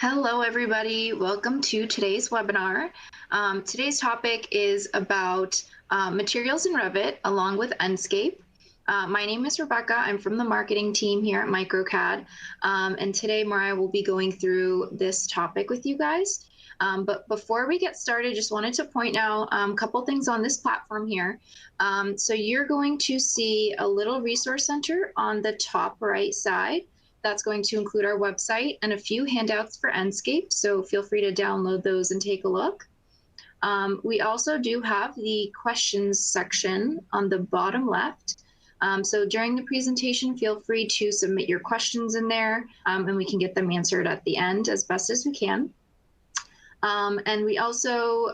Hello, everybody. Welcome to today's webinar. Today's topic is about materials in Revit along with Enscape. My name is Rebecca. I'm from the marketing team here at MicroCAD. And today, Mariah will be going through this topic with you guys. But before we get started, just wanted to point out a couple things on this platform here. So you're going to see a little resource center on the top right side. That's going to include our website and a few handouts for Enscape, so feel free to download those and take a look. We also do have the questions section on the bottom left. So during the presentation, feel free to submit your questions in there, and we can get them answered at the end as best as we can. And we also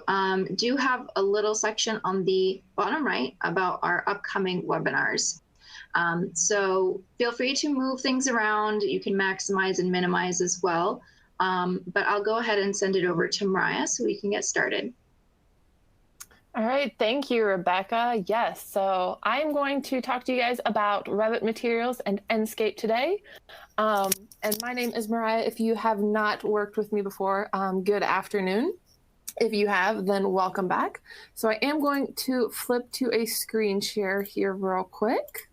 do have a little section on the bottom right about our upcoming webinars. So feel free to move things around. You can maximize and minimize as well. But I'll go ahead and send it over to Mariah so we can get started. All right, thank you, Rebecca. Yes, so I'm going to talk to you guys about Revit materials and Enscape today. And my name is Mariah. If you have not worked with me before, good afternoon. If you have, then welcome back. So I am going to flip to a screen share here real quick.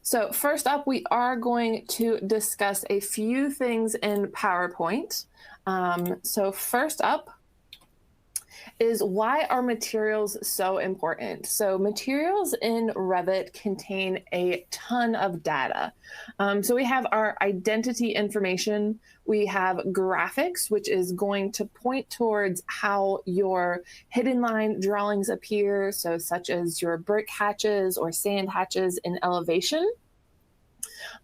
So first up, we are going to discuss a few things in PowerPoint. So first up is why are materials so important? So materials in Revit contain a ton of data. So we have our identity information, we have graphics, which is going to point towards how your hidden line drawings appear, so such as your brick hatches or sand hatches in elevation.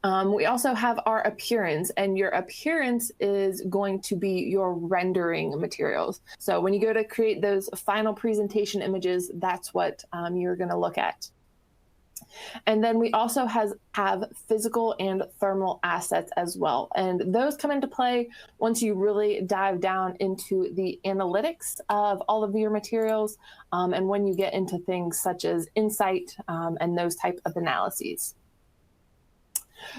We also have our appearance, and your appearance is going to be your rendering materials. So when you go to create those final presentation images, that's what you're going to look at. And then we also have physical and thermal assets as well. And those come into play once you really dive down into the analytics of all of your materials, and when you get into things such as insight and those type of analyses.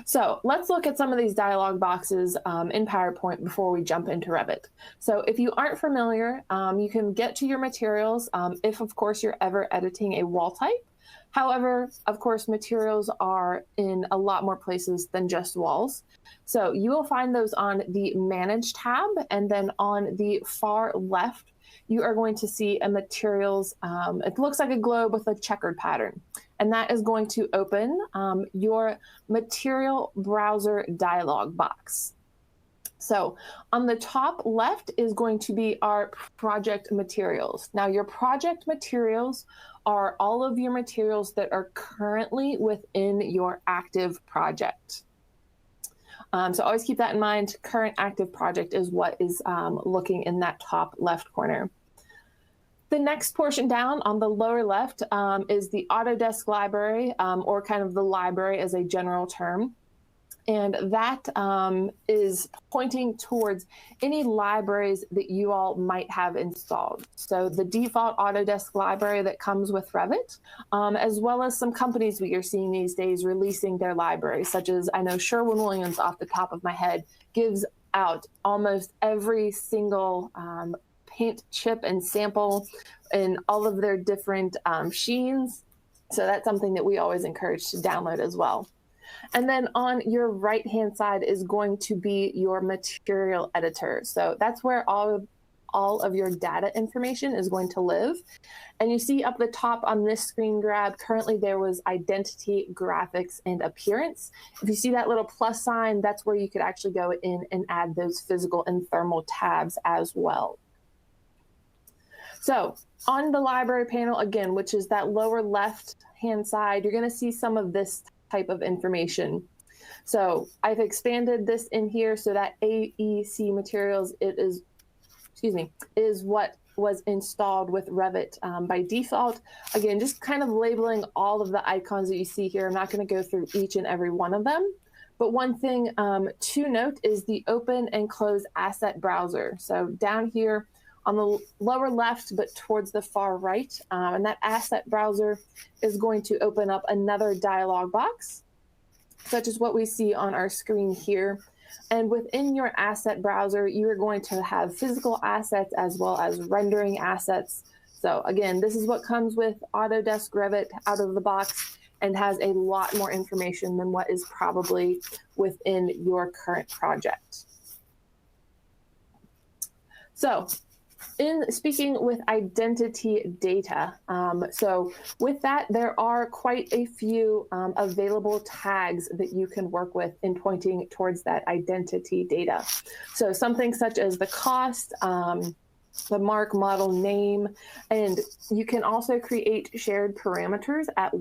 So let's look at some of these dialog boxes in PowerPoint before we jump into Revit. So if you aren't familiar, you can get to your materials if, of course, you're ever editing a wall type. However, of course, materials are in a lot more places than just walls. So you will find those on the Manage tab, and then on the far left, you are going to see a materials, it looks like a globe with a checkered pattern. And that is going to open your material browser dialog box. So on the top left is going to be our project materials. Now your project materials are all of your materials that are currently within your active project. So always keep that in mind. Current active project is what is looking in that top left corner. The next portion down on the lower left is the Autodesk library, or kind of the library as a general term. And that is pointing towards any libraries that you all might have installed. So the default Autodesk library that comes with Revit, as well as some companies we are seeing these days releasing their libraries, such as I know Sherwin-Williams off the top of my head gives out almost every single paint chip and sample in all of their different Sheens. So that's something that we always encourage to download as well. And then on your right-hand side is going to be your material editor. So that's where all of your data information is going to live. And you see up the top on this screen grab, currently there was identity, graphics, and appearance. If you see that little plus sign, that's where you could actually go in and add those physical and thermal tabs as well. So on the library panel, again, which is that lower left-hand side, you're going to see some of this type of information. So I've expanded this in here so that AEC materials, is what was installed with Revit by default. Again, just kind of labeling all of the icons that you see here. I'm not going to go through each and every one of them. But one thing to note is the open and close asset browser. So down here on the lower left, but towards the far right. And that asset browser is going to open up another dialog box, such as what we see on our screen here. And within your asset browser, you are going to have physical assets as well as rendering assets. So again, this is what comes with Autodesk Revit out of the box and has a lot more information than what is probably within your current project. So in speaking with identity data, so with that, there are quite a few available tags that you can work with in pointing towards that identity data. So something such as the cost, the mark, model, name, and you can also create shared parameters as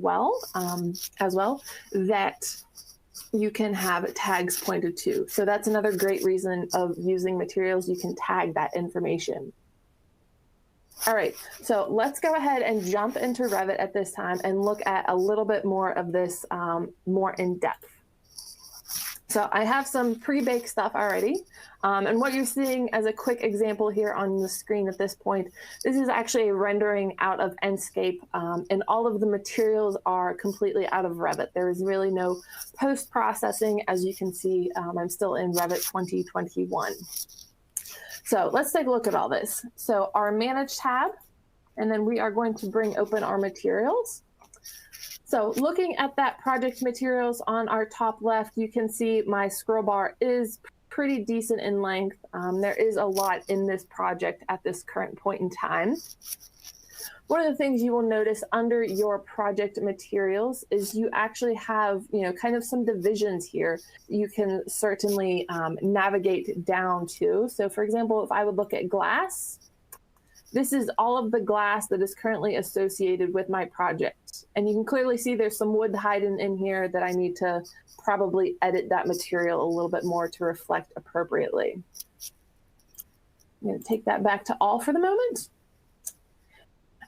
well that you can have tags pointed to. So that's another great reason of using materials. You can tag that information. All right, so let's go ahead and jump into Revit at this time and look at a little bit more of this more in depth. So I have some pre-baked stuff already. And what you're seeing as a quick example here on the screen at this point, this is actually a rendering out of Enscape, and all of the materials are completely out of Revit. There is really no post-processing. As you can see, I'm still in Revit 2021. So let's take a look at all this. So our Manage tab, and then we are going to bring open our materials. So looking at that project materials on our top left, you can see my scroll bar is pretty decent in length. There is a lot in this project at this current point in time. One of the things you will notice under your project materials is you actually have, kind of some divisions here you can certainly navigate down to. So for example, if I would look at glass, this is all of the glass that is currently associated with my project. And you can clearly see there's some wood hiding in here that I need to probably edit that material a little bit more to reflect appropriately. I'm going to take that back to all for the moment.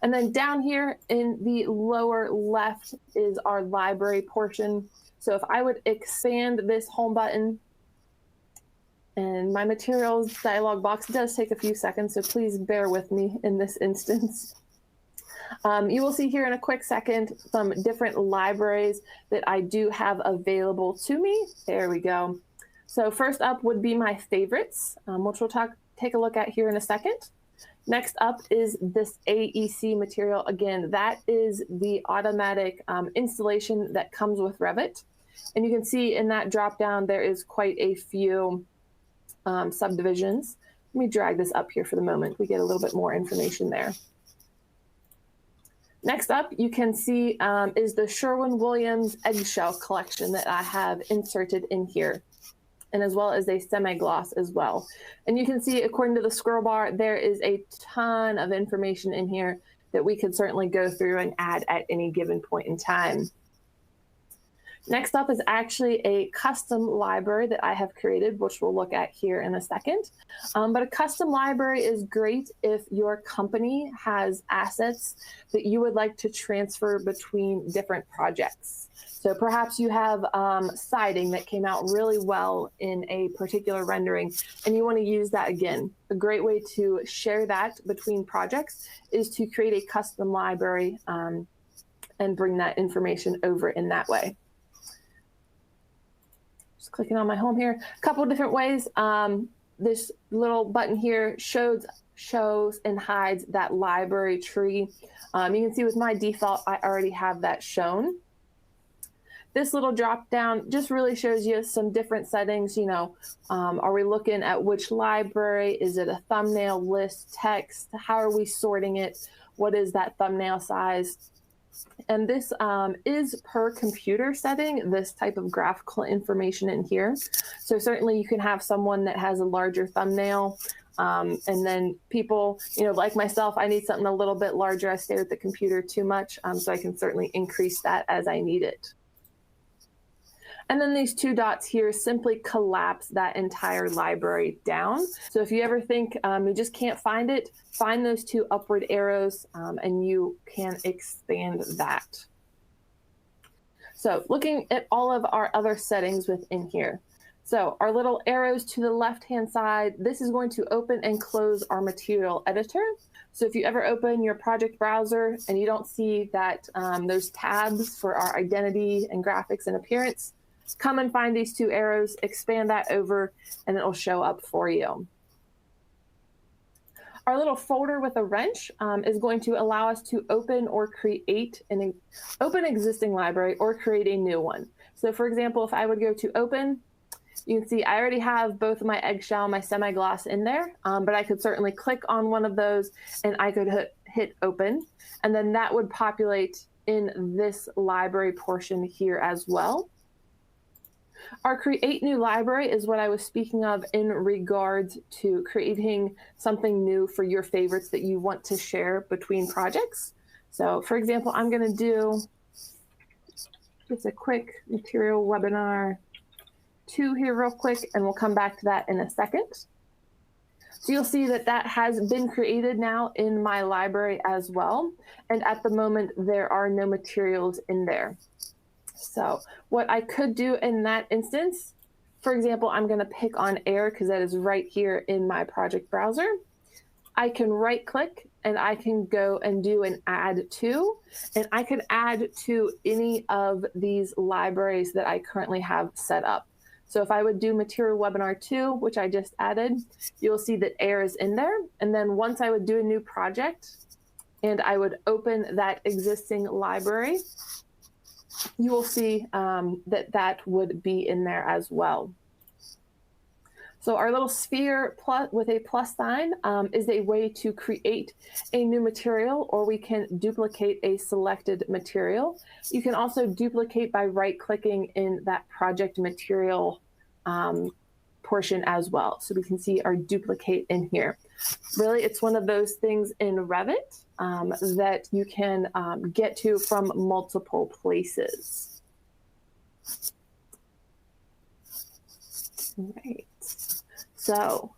And then down here in the lower left is our library portion. So if I would expand this home button, and my materials dialog box does take a few seconds, so please bear with me in this instance. You will see here in a quick second some different libraries that I do have available to me. There we go. So first up would be my favorites, which we'll take a look at here in a second. Next up is this AEC material. Again, that is the automatic installation that comes with Revit. And you can see in that drop down, there is quite a few subdivisions. Let me drag this up here for the moment. We get a little bit more information there. Next up, you can see is the Sherwin-Williams eggshell collection that I have inserted in here, and as well as a semi-gloss as well. And you can see, according to the scroll bar, there is a ton of information in here that we could certainly go through and add at any given point in time. Next up is actually a custom library that I have created, which we'll look at here in a second. But a custom library is great if your company has assets that you would like to transfer between different projects. So perhaps you have siding that came out really well in a particular rendering, and you want to use that again. A great way to share that between projects is to create a custom library and bring that information over in that way. Just clicking on my home here. A couple of different ways. This little button here shows and hides that library tree. You can see with my default, I already have that shown. This little drop down just really shows you some different settings. Are we looking at which library? Is it a thumbnail, list, text? How are we sorting it? What is that thumbnail size? And this is per computer setting, this type of graphical information in here. So certainly you can have someone that has a larger thumbnail. And then people, like myself, I need something a little bit larger. I stay with the computer too much, so I can certainly increase that as I need it. And then these two dots here simply collapse that entire library down. So if you ever think you just can't find it, find those two upward arrows and you can expand that. So looking at all of our other settings within here. So our little arrows to the left-hand side, this is going to open and close our material editor. So if you ever open your project browser and you don't see that those tabs for our identity and graphics and appearance, come and find these two arrows, expand that over, and it'll show up for you. Our little folder with a wrench is going to allow us to open or create an open existing library or create a new one. So for example, if I would go to open, you can see I already have both my eggshell and my semi-gloss in there, but I could certainly click on one of those and I could hit open, and then that would populate in this library portion here as well. Our create new library is what I was speaking of in regards to creating something new for your favorites that you want to share between projects. So for example, I'm going to do just a quick material webinar 2 here real quick, and we'll come back to that in a second. So you'll see that that has been created now in my library as well. And at the moment, there are no materials in there. So what I could do in that instance, for example, I'm going to pick on air because that is right here in my project browser. I can right click and I can go and do an add to, and I can add to any of these libraries that I currently have set up. So if I would do material webinar 2, which I just added, you'll see that air is in there. And then once I would do a new project and I would open that existing library, you will see that that would be in there as well. So our little sphere with a plus sign is a way to create a new material, or we can duplicate a selected material. You can also duplicate by right-clicking in that project material portion as well. So we can see our duplicate in here. Really, it's one of those things in Revit that you can get to from multiple places. Right. So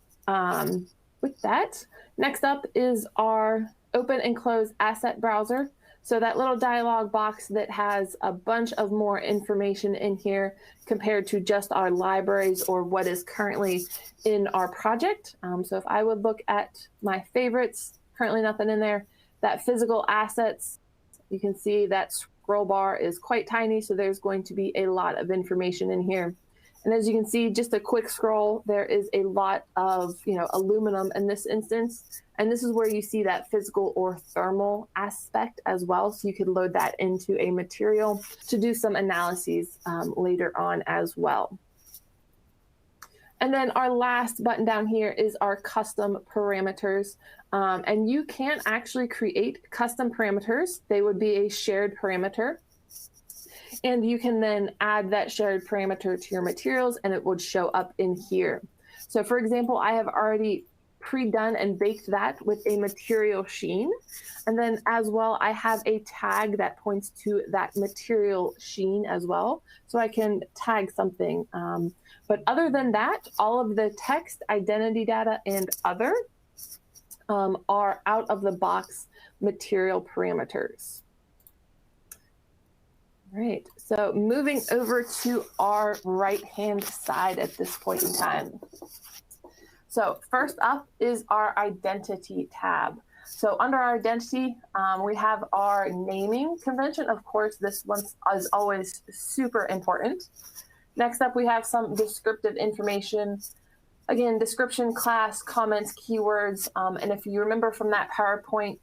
with that, next up is our open and close asset browser. So that little dialog box that has a bunch of more information in here compared to just our libraries or what is currently in our project. So if I would look at my favorites, currently nothing in there. That physical assets, you can see that scroll bar is quite tiny, so there's going to be a lot of information in here. And as you can see, just a quick scroll, there is a lot of aluminum in this instance. And this is where you see that physical or thermal aspect as well. So you could load that into a material to do some analyses later on as well. And then our last button down here is our custom parameters. And you can actually create custom parameters. They would be a shared parameter. And you can then add that shared parameter to your materials and it would show up in here. So for example, I have already pre-done and baked that with a material Sheen. And then as well, I have a tag that points to that material Sheen as well. So I can tag something. But other than that, all of the text, identity data, and other are out of the box material parameters. Right, so moving over to our right-hand side at this point in time. So first up is our identity tab. So under our identity, we have our naming convention. Of course, this one is always super important. Next up, we have some descriptive information. Again, description, class, comments, keywords. And if you remember from that PowerPoint,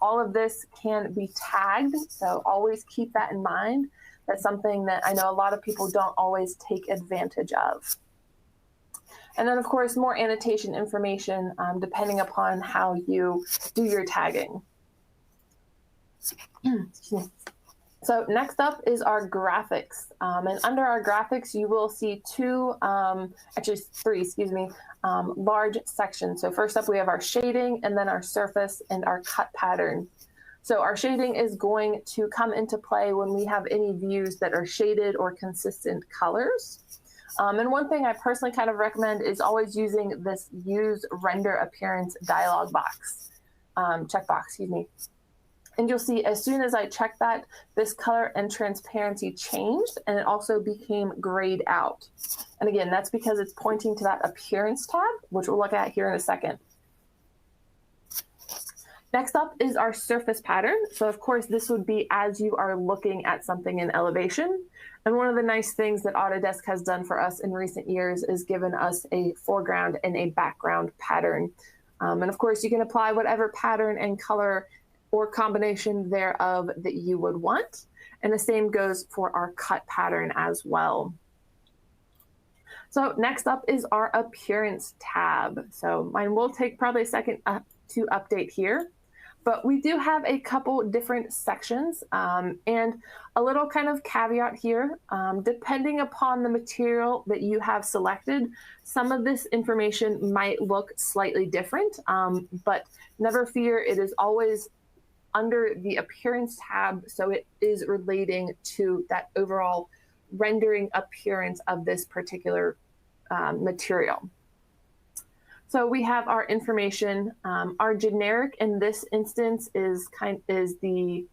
all of this can be tagged. So always keep that in mind. That's something that I know a lot of people don't always take advantage of. And then, of course, more annotation information depending upon how you do your tagging. So next up is our graphics. And under our graphics, you will see three, large sections. So first up, we have our shading, and then our surface and our cut pattern. So our shading is going to come into play when we have any views that are shaded or consistent colors. And one thing I personally kind of recommend is always using this use render appearance dialog box, checkbox, And you'll see as soon as I check that, this color and transparency changed, and it also became grayed out. And again, that's because it's pointing to that appearance tab, which we'll look at here in a second. Next up is our surface pattern. So of course, this would be as you are looking at something in elevation. And one of the nice things that Autodesk has done for us in recent years is given us a foreground and a background pattern. And of course, you can apply whatever pattern and color or combination thereof that you would want. And the same goes for our cut pattern as well. So next up is our appearance tab. So mine will take probably a second to update here, but we do have a couple different sections and a little kind of caveat here. Depending upon the material that you have selected, some of this information might look slightly different, but never fear, it is always under the appearance tab, so it is relating to that overall rendering appearance of this particular material. So we have our information. Our generic in this instance is the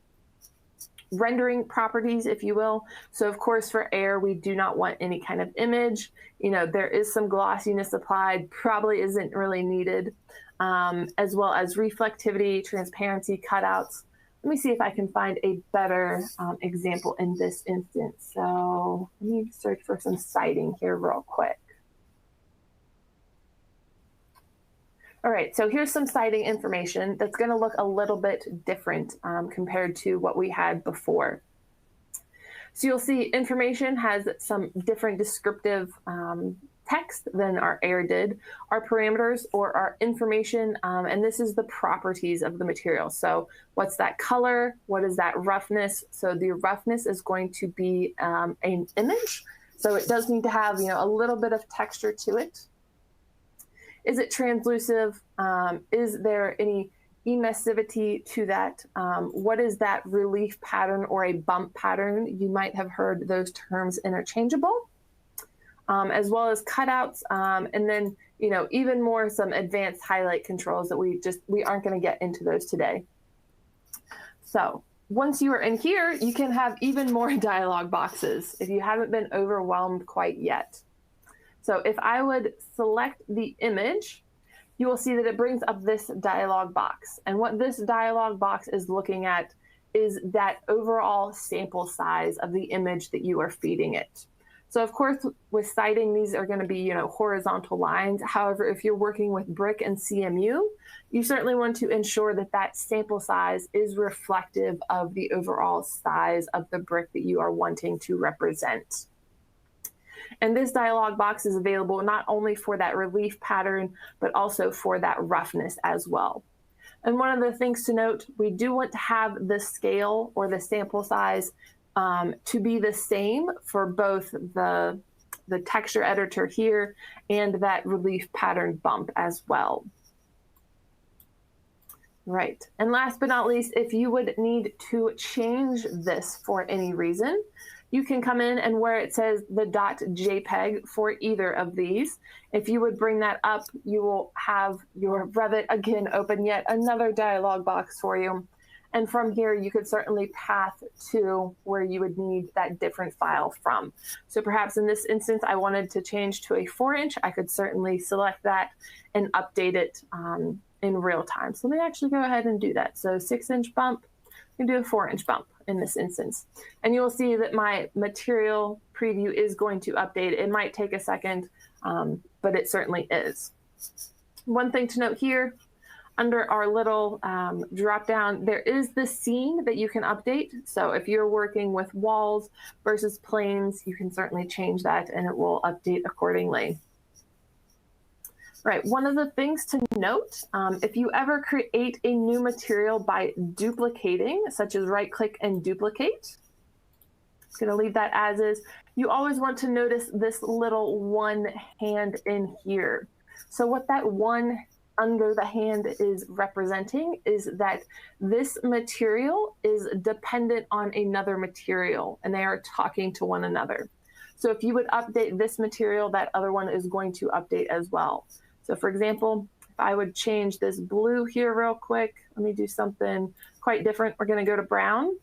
rendering properties, if you will. So of course for air, we do not want any kind of image. You know, there is some glossiness applied, probably isn't really needed, as well as reflectivity, transparency, cutouts. Let me see if I can find a better example in this instance. So let me search for some siding here real quick. All right, so here's some siding information that's going to look a little bit different compared to what we had before. So you'll see information has some different descriptive text than our air did, our parameters or our information, and this is the properties of the material. So what's that color? What is that roughness? So the roughness is going to be an image. So it does need to have, you know, a little bit of texture to it. Is it translucent? Is there any emissivity to that? What is that relief pattern or a bump pattern? You might have heard those terms interchangeable, as well as cutouts, and then, you know, even more some advanced highlight controls that we aren't going to get into those today. So once you are in here, you can have even more dialog boxes if you haven't been overwhelmed quite yet. So if I would select the image, you will see that it brings up this dialog box. And what this dialog box is looking at is that overall sample size of the image that you are feeding it. So of course, with siding, these are going to be, you know, horizontal lines. However, if you're working with brick and CMU, you certainly want to ensure that that sample size is reflective of the overall size of the brick that you are wanting to represent. And this dialog box is available not only for that relief pattern, but also for that roughness as well. And one of the things to note, we do want to have the scale or the sample size to be the same for both the texture editor here and that relief pattern bump as well. Right. And last but not least, if you would need to change this for any reason, you can come in and where it says the .jpeg for either of these, if you would bring that up, you will have your Revit again open yet another dialog box for you. And from here, you could certainly path to where you would need that different file from. So perhaps in this instance, I wanted to change to a 4-inch. I could certainly select that and update it in real time. So let me actually go ahead and do that. So 6-inch bump, we can do a 4-inch bump in this instance. And you will see that my material preview is going to update. It might take a second, but it certainly is. One thing to note here, under our little drop down, there is the scene that you can update. So if you're working with walls versus planes, you can certainly change that and it will update accordingly. Right, one of the things to note, if you ever create a new material by duplicating, such as right click and duplicate, I'm gonna leave that as is, you always want to notice this little one hand in here. So what that one under the hand is representing is that this material is dependent on another material and they are talking to one another. So if you would update this material, that other one is going to update as well. So for example, if I would change this blue here real quick, let me do something quite different. We're going to go to brown.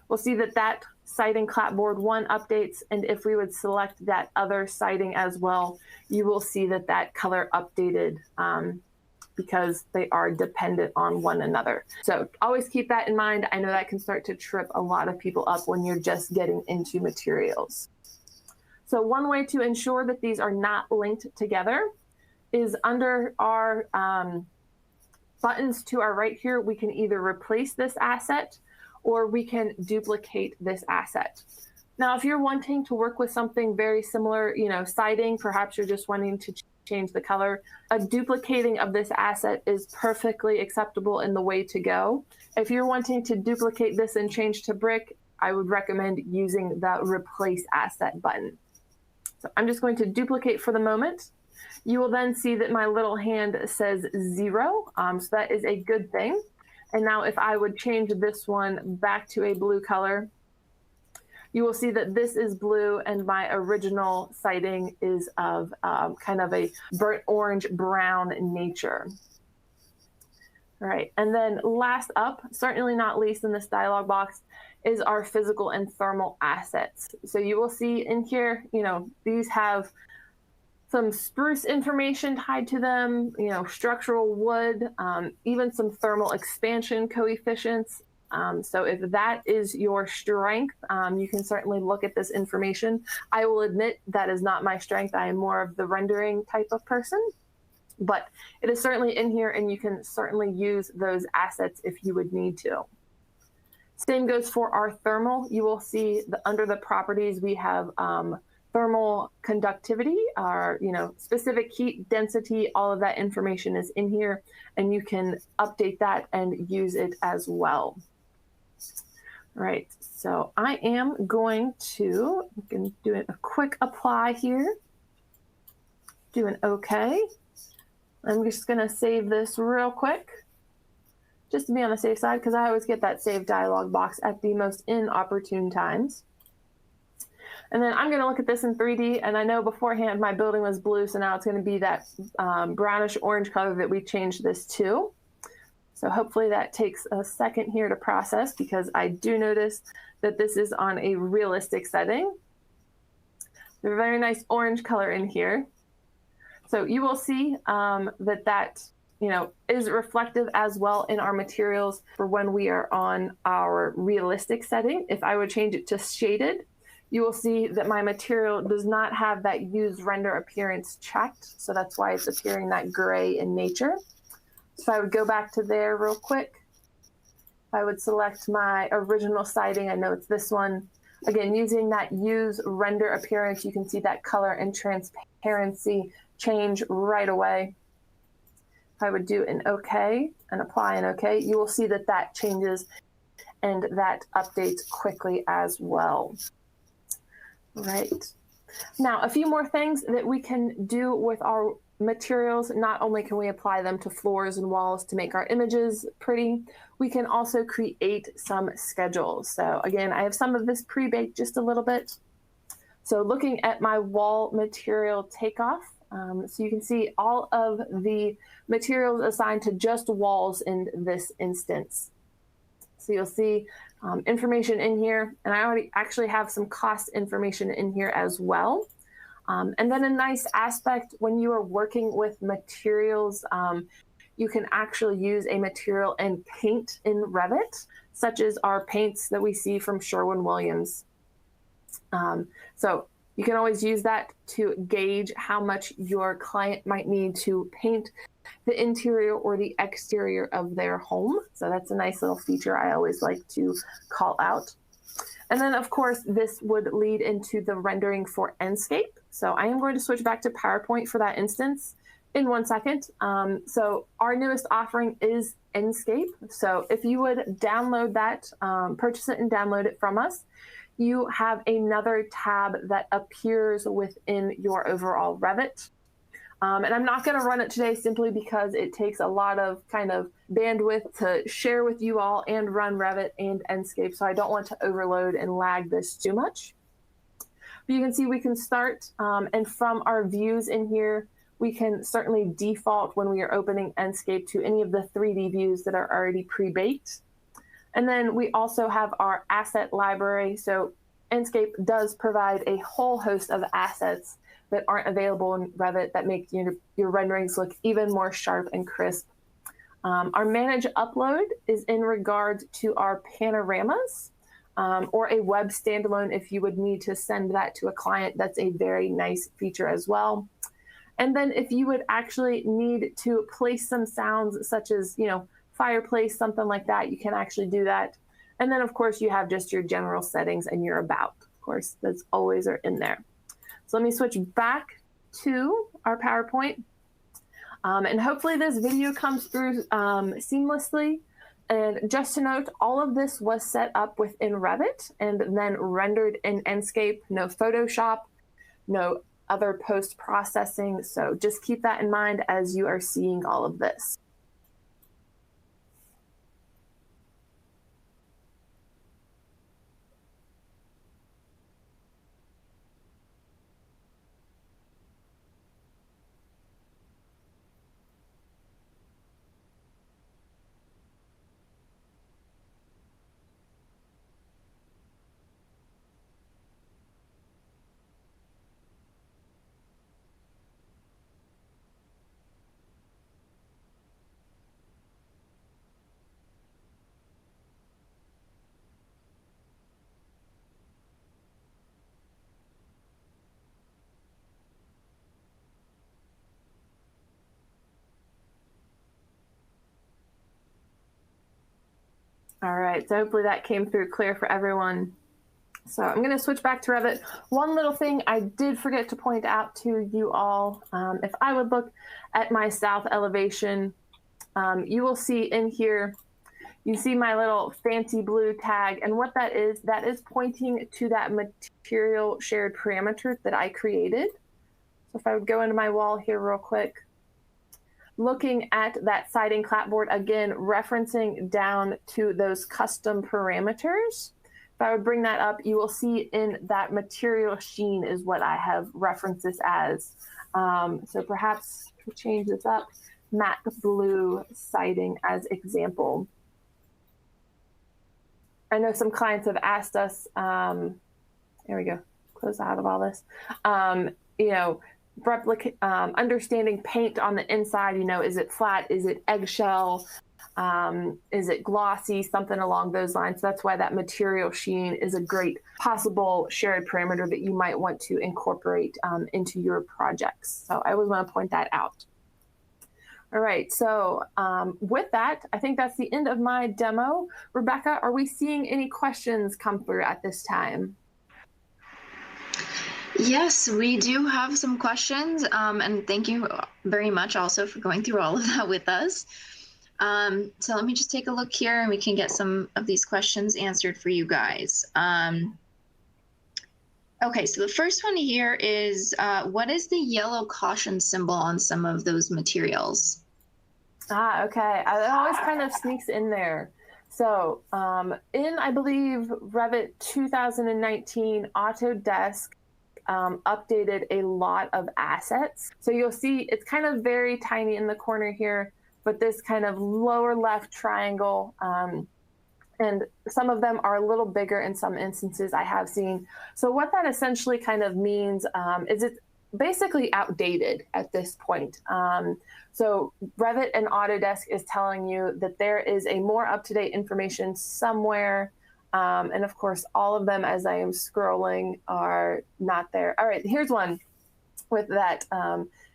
We'll see that that siding clapboard 1 updates. And if we would select that other siding as well, you will see that that color updated because they are dependent on one another. So always keep that in mind. I know that can start to trip a lot of people up when you're just getting into materials. So one way to ensure that these are not linked together is under our buttons to our right here, we can either replace this asset or we can duplicate this asset. Now, if you're wanting to work with something very similar, siding, perhaps you're just wanting to change the color, a duplicating of this asset is perfectly acceptable and the way to go. If you're wanting to duplicate this and change to brick, I would recommend using the replace asset button. So I'm just going to duplicate for the moment. You will then see that my little hand says 0, so that is a good thing. And now if I would change this one back to a blue color, you will see that this is blue and my original siding is of kind of a burnt orange brown nature. All right, and then last up, certainly not least in this dialog box, is our physical and thermal assets. So you will see in here, these have some spruce information tied to them, structural wood, even some thermal expansion coefficients. So if that is your strength, you can certainly look at this information. I will admit that is not my strength. I am more of the rendering type of person, but it is certainly in here and you can certainly use those assets if you would need to. Same goes for our thermal. You will see under the properties, we have thermal conductivity, our specific heat density, all of that information is in here and you can update that and use it as well. All right, so I am going to do a quick apply here, do an OK. I'm just going to save this real quick just to be on the safe side because I always get that save dialog box at the most inopportune times. And then I'm going to look at this in 3D, and I know beforehand my building was blue, so now it's going to be that brownish orange color that we changed this to. So hopefully that takes a second here to process because I do notice that this is on a realistic setting. There's a very nice orange color in here. So you will see that is reflective as well in our materials for when we are on our realistic setting. If I would change it to shaded, you will see that my material does not have that use render appearance checked. So that's why it's appearing that gray in nature. So I would go back to there real quick. I would select my original siding. I know it's this one. Again, using that use render appearance, you can see that color and transparency change right away. I would do an OK and apply an OK. You will see that that changes and that updates quickly as well. Right. Now, a few more things that we can do with our materials. Not only can we apply them to floors and walls to make our images pretty, we can also create some schedules. So again, I have some of this pre-baked just a little bit. So looking at my wall material takeoff, so you can see all of the materials assigned to just walls in this instance. So you'll see information in here, and I already actually have some cost information in here as well. And then a nice aspect when you are working with materials, you can actually use a material and paint in Revit, such as our paints that we see from Sherwin-Williams. So you can always use that to gauge how much your client might need to paint the interior or the exterior of their home. So that's a nice little feature I always like to call out. And then, of course, this would lead into the rendering for Enscape. So I am going to switch back to PowerPoint for that instance in 1 second. So our newest offering is Enscape. So if you would download that, purchase it and download it from us, you have another tab that appears within your overall Revit. And I'm not going to run it today simply because it takes a lot of kind of bandwidth to share with you all and run Revit and Enscape. So I don't want to overload and lag this too much. But you can see we can start, and from our views in here, we can certainly default when we are opening Enscape to any of the 3D views that are already pre-baked. And then we also have our asset library. So Enscape does provide a whole host of assets that aren't available in Revit that make your renderings look even more sharp and crisp. Our manage upload is in regard to our panoramas, or a web standalone if you would need to send that to a client. That's a very nice feature as well. And then if you would actually need to place some sounds such as, fireplace, something like that, you can actually do that. And then of course you have just your general settings and your about, of course, that's always are in there. So let me switch back to our PowerPoint. And hopefully this video comes through seamlessly. And just to note, all of this was set up within Revit and then rendered in Enscape, no Photoshop, no other post-processing. So just keep that in mind as you are seeing all of this. All right, so hopefully that came through clear for everyone. So I'm going to switch back to Revit. One little thing I did forget to point out to you all, if I would look at my south elevation, you will see in here, you see my little fancy blue tag. And what that is pointing to that material shared parameter that I created. So if I would go into my wall here real quick, looking at that siding clapboard, again, referencing down to those custom parameters. If I would bring that up, you will see in that material Sheen is what I have referenced this as. So perhaps to change this up, matte blue siding as example. I know some clients have asked us, there we go, close out of all this, understanding paint on the inside, is it flat, is it eggshell, is it glossy, something along those lines. So that's why that material Sheen is a great possible shared parameter that you might want to incorporate into your projects. So I always want to point that out. All right, so with that, I think that's the end of my demo. Rebecca, are we seeing any questions come through at this time? Yes, we do have some questions, and thank you very much also for going through all of that with us. So let me just take a look here and we can get some of these questions answered for you guys. Okay, so the first one here is, what is the yellow caution symbol on some of those materials? Okay, it always kind of sneaks in there. So in, I believe, Revit 2019, Autodesk updated a lot of assets. So you'll see it's kind of very tiny in the corner here, but this kind of lower left triangle, and some of them are a little bigger in some instances I have seen. So what that essentially kind of means is it's basically outdated at this point. So Revit and Autodesk is telling you that there is a more up-to-date information somewhere. And of course, all of them, as I am scrolling, are not there. All right, here's one with that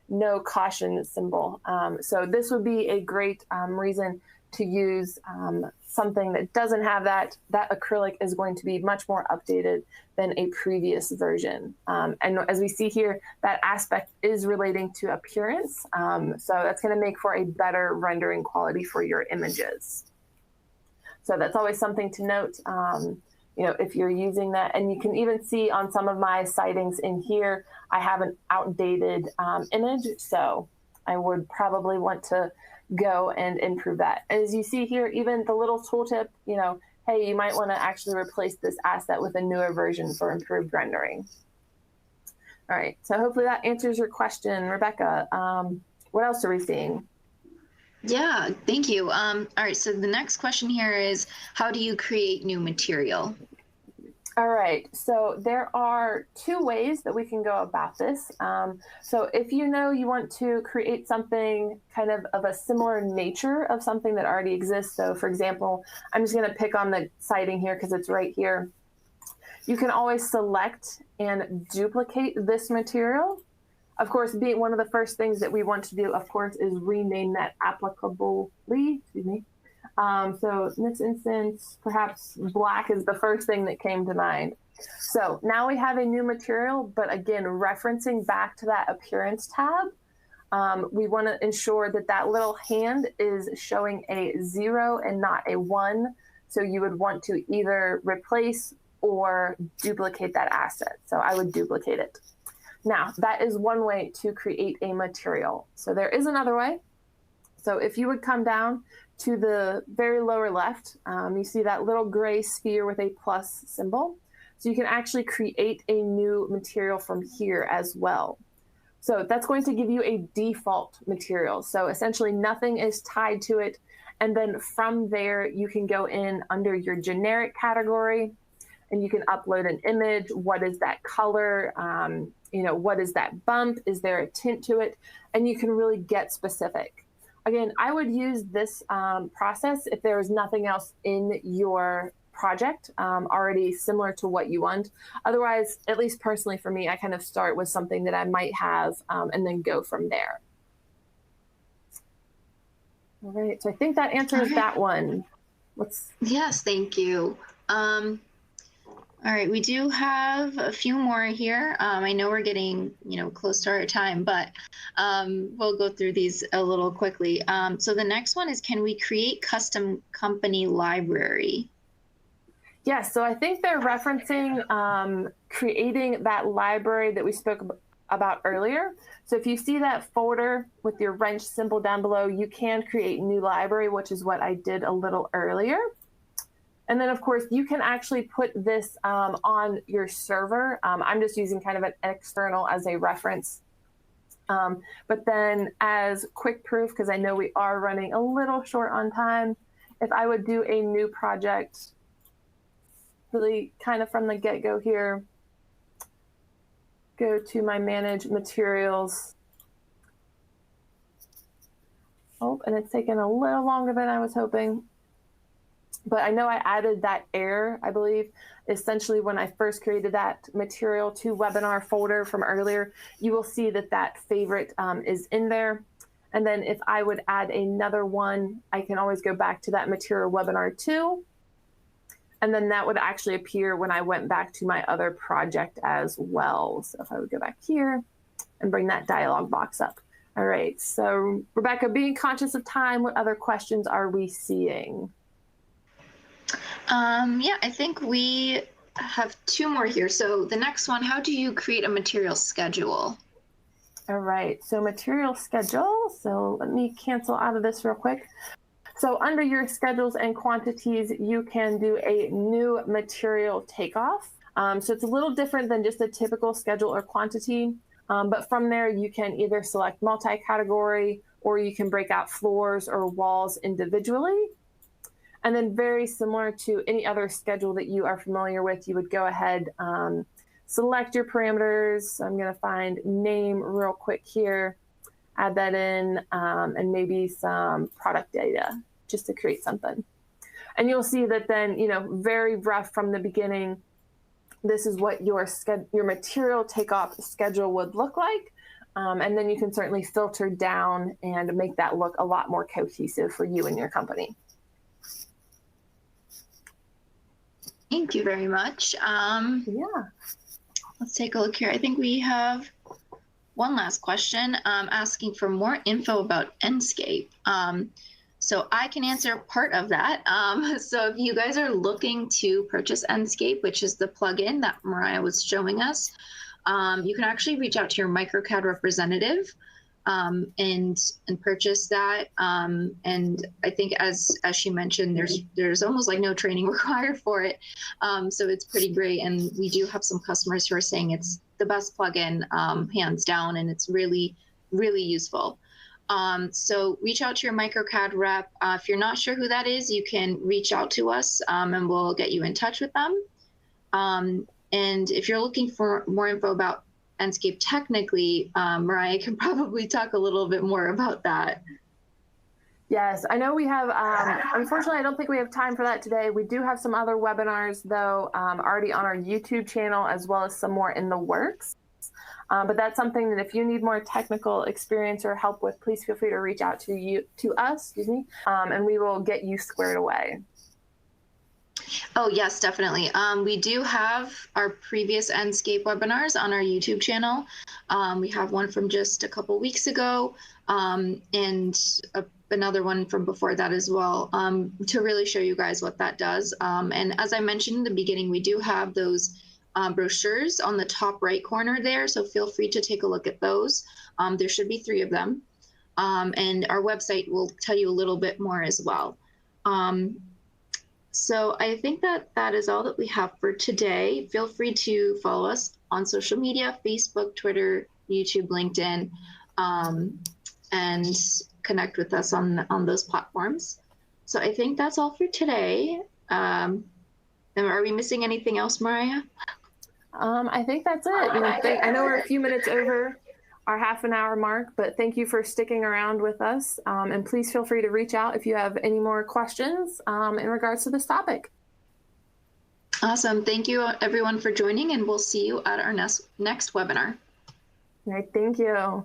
no caution symbol. So this would be a great reason to use something that doesn't have that. That acrylic is going to be much more updated than a previous version. And as we see here, that aspect is relating to appearance. So that's going to make for a better rendering quality for your images. So that's always something to note, if you're using that. And you can even see on some of my sightings in here, I have an outdated image. So I would probably want to go and improve that. As you see here, even the little tooltip, hey, you might want to actually replace this asset with a newer version for improved rendering. All right, so hopefully that answers your question, Rebecca. What else are we seeing? Yeah, thank you. All right, so the next question here is, how do you create new material? All right, so there are two ways that we can go about this. So if you know you want to create something kind of a similar nature of something that already exists. So for example, I'm just gonna pick on the siding here because it's right here. You can always select and duplicate this material. Of course, being one of the first things that we want to do, of course, is rename that applicably, excuse me. So in this instance, perhaps black is the first thing that came to mind. So now we have a new material, but again, referencing back to that appearance tab, we want to ensure that that little hand is showing a 0 and not a 1. So you would want to either replace or duplicate that asset. So I would duplicate it. Now, that is one way to create a material. So there is another way. So if you would come down to the very lower left, you see that little gray sphere with a plus symbol. So you can actually create a new material from here as well. So that's going to give you a default material. So essentially nothing is tied to it. And then from there, you can go in under your generic category and you can upload an image. What is that color? What is that bump? Is there a tint to it? And you can really get specific. Again, I would use this process if there is nothing else in your project already similar to what you want. Otherwise, at least personally for me, I kind of start with something that I might have and then go from there. All right, so I think that answers that one. Yes, thank you. All right, we do have a few more here. I know we're getting, close to our time, but we'll go through these a little quickly. So the next one is, can we create custom company library? Yes, so I think they're referencing creating that library that we spoke about earlier. So if you see that folder with your wrench symbol down below, you can create new library, which is what I did a little earlier. And then, of course, you can actually put this on your server. I'm just using kind of an external as a reference. But then as quick proof, because I know we are running a little short on time, if I would do a new project, really kind of from the get-go here, go to my manage materials. Oh, and it's taken a little longer than I was hoping. But I know I added that error, I believe, essentially when I first created that material to webinar folder from earlier, you will see that that favorite is in there. And then if I would add another one, I can always go back to that material webinar 2. And then that would actually appear when I went back to my other project as well. So if I would go back here and bring that dialog box up. All right, so Rebecca, being conscious of time, what other questions are we seeing? Yeah, I think we have 2 more here. So the next one, how do you create a material schedule? All right, so material schedule. So let me cancel out of this real quick. So under your schedules and quantities, you can do a new material takeoff. So it's a little different than just a typical schedule or quantity. But from there, you can either select multi-category or you can break out floors or walls individually. And then very similar to any other schedule that you are familiar with, you would go ahead, select your parameters. I'm going to find name real quick here, add that in, and maybe some product data just to create something. And you'll see that then, very rough from the beginning, this is what your material takeoff schedule would look like. And then you can certainly filter down and make that look a lot more cohesive for you and your company. Thank you very much. Let's take a look here. I think we have one last question asking for more info about Enscape. So I can answer part of that. So if you guys are looking to purchase Enscape, which is the plugin that Mariah was showing us, you can actually reach out to your MicroCAD representative and purchase that. And I think as she mentioned, there's almost like no training required for it. So it's pretty great. And we do have some customers who are saying it's the best plugin, hands down, and it's really, really useful. So reach out to your MicroCAD rep. If you're not sure who that is, you can reach out to us and we'll get you in touch with them. And if you're looking for more info about Enscape technically, Mariah can probably talk a little bit more about that. Yes, I know we have, unfortunately, I don't think we have time for that today. We do have some other webinars, though, already on our YouTube channel, as well as some more in the works. But that's something that if you need more technical experience or help with, please feel free to reach out to us, and we will get you squared away. Oh, yes, definitely. We do have our previous Enscape webinars on our YouTube channel. We have one from just a couple weeks ago, and another one from before that as well, to really show you guys what that does. And as I mentioned in the beginning, we do have those brochures on the top right corner there, so feel free to take a look at those. There should be 3 of them. And our website will tell you a little bit more as well. So I think that is all that we have for today. Feel free to follow us on social media, Facebook, Twitter, YouTube, LinkedIn, and connect with us on those platforms. So I think that's all for today. And are we missing anything else, Mariah? I think that's it. I know we're a few minutes over our half-an-hour mark, but thank you for sticking around with us. And please feel free to reach out if you have any more questions in regards to this topic. Awesome. Thank you, everyone, for joining, and we'll see you at our next webinar. All right. Thank you.